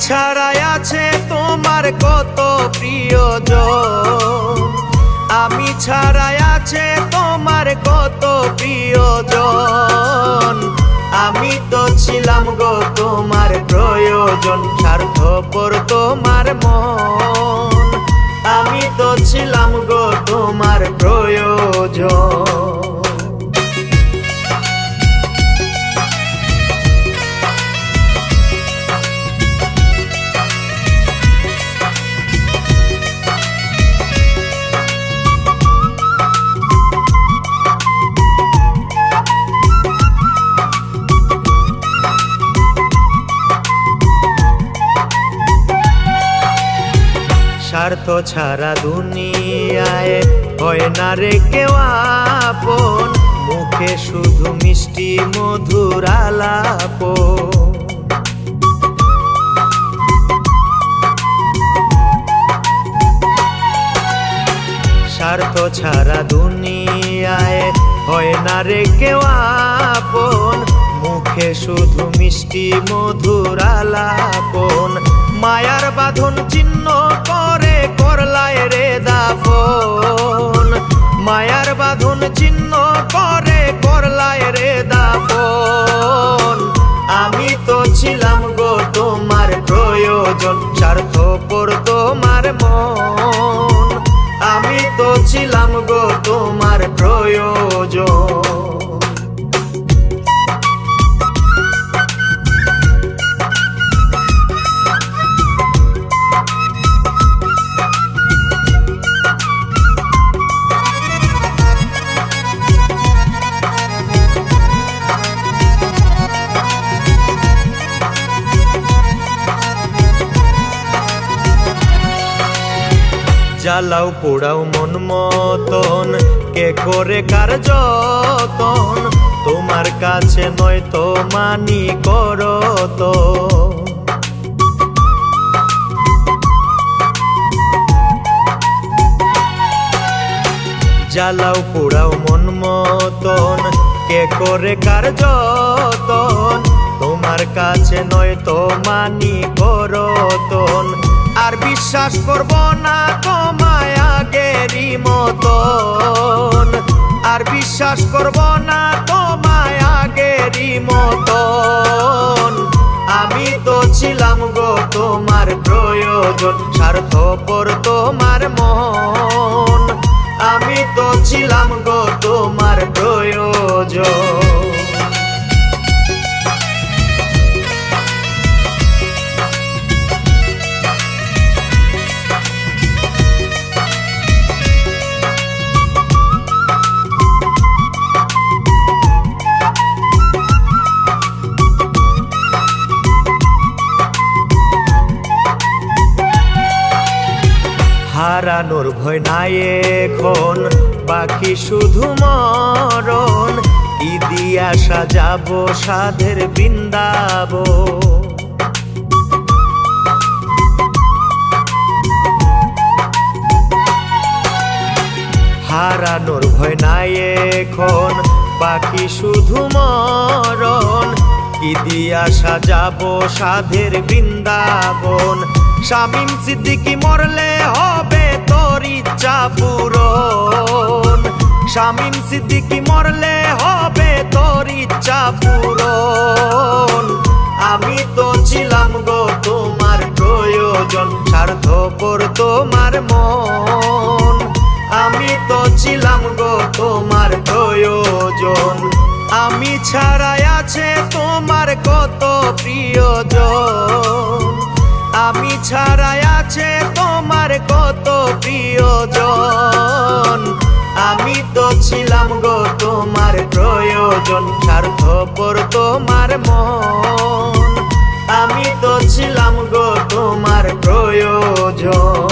ছাড়াই আছে তোমার কত প্রিয়জন, আমি ছাড়াই আছে তোমার কত প্রিয়জন। আমি তো ছিলাম গো তোমার প্রয়োজন, স্বার্থপর তোমার মন। আমি তো ছিলাম গো তোমার প্রয়োজন। স্বার্থ ছাড়া দুনিয়ায় হয় না রে কেউ আপন, মুখে শুধু মিষ্টি মধুর আলাপ। স্বার্থ ছাড়া দুনিয়ায় হয় না রে কেউ আপন, মুখে শুধু মিষ্টি মধুর আলাপন। মায়ার বাঁধন চিহ্ন করে করলায় রে দাফন, মায়ার বাঁধন চিহ্ন করে করলায় রে দাফন। আমি তো ছিলাম গো তোমার প্রয়োজন, স্বার্থপর তোমার মন। আমি তো ছিলাম গো তোমার প্রয়োজন। জ্বালাও পোড়াও মন মতন, কে করে কার যতন। তোমার কাছে নয় তো মানি করো তো। জ্বালাও পোড়াও মন মতন, কে করে কার যতন। তোমার কাছে নয় তো মানি করো তন। আর বিশ্বাস করব না তোমায় আগেরই মতন, আর বিশ্বাস করব না তোমায় আগেরই মতন। আমি তো ছিলাম গো তোমার প্রয়োজন, স্বার্থপর তোমার মন। আমি তো ছিলাম গো তোমার প্রয়োজন। হারানোর ভয় নাই এখন, বাকি শুধু মরণ। কি দিয়া সাজাবো সাধের বৃন্দাবন। হারানোর ভয় নাই এখন, বাকি শুধু মরণ। কি দিয়া সাজাবো সাধের বৃন্দাবন। শামীম সিদ্দিকী মরলে হবে তোর ইচ্ছা পূরণ। শামীম সিদ্দিকী মরলে হবে তোর ইচ্ছা পূরণ। আমি তো ছিলাম গো তোমার প্রয়োজন, স্বার্থপর তোমার মন। আমি তো ছিলাম গো তোমার প্রয়োজন। আমি ছাড়াই আছে তোমার কত প্রিয়জন, আমি ছাড়াই আছে তোমার কত প্রিয়জন। আমি তো ছিলাম গো তোমার প্রয়োজন, স্বার্থপর তোমার মন। আমি তো ছিলাম গো তোমার প্রয়োজন।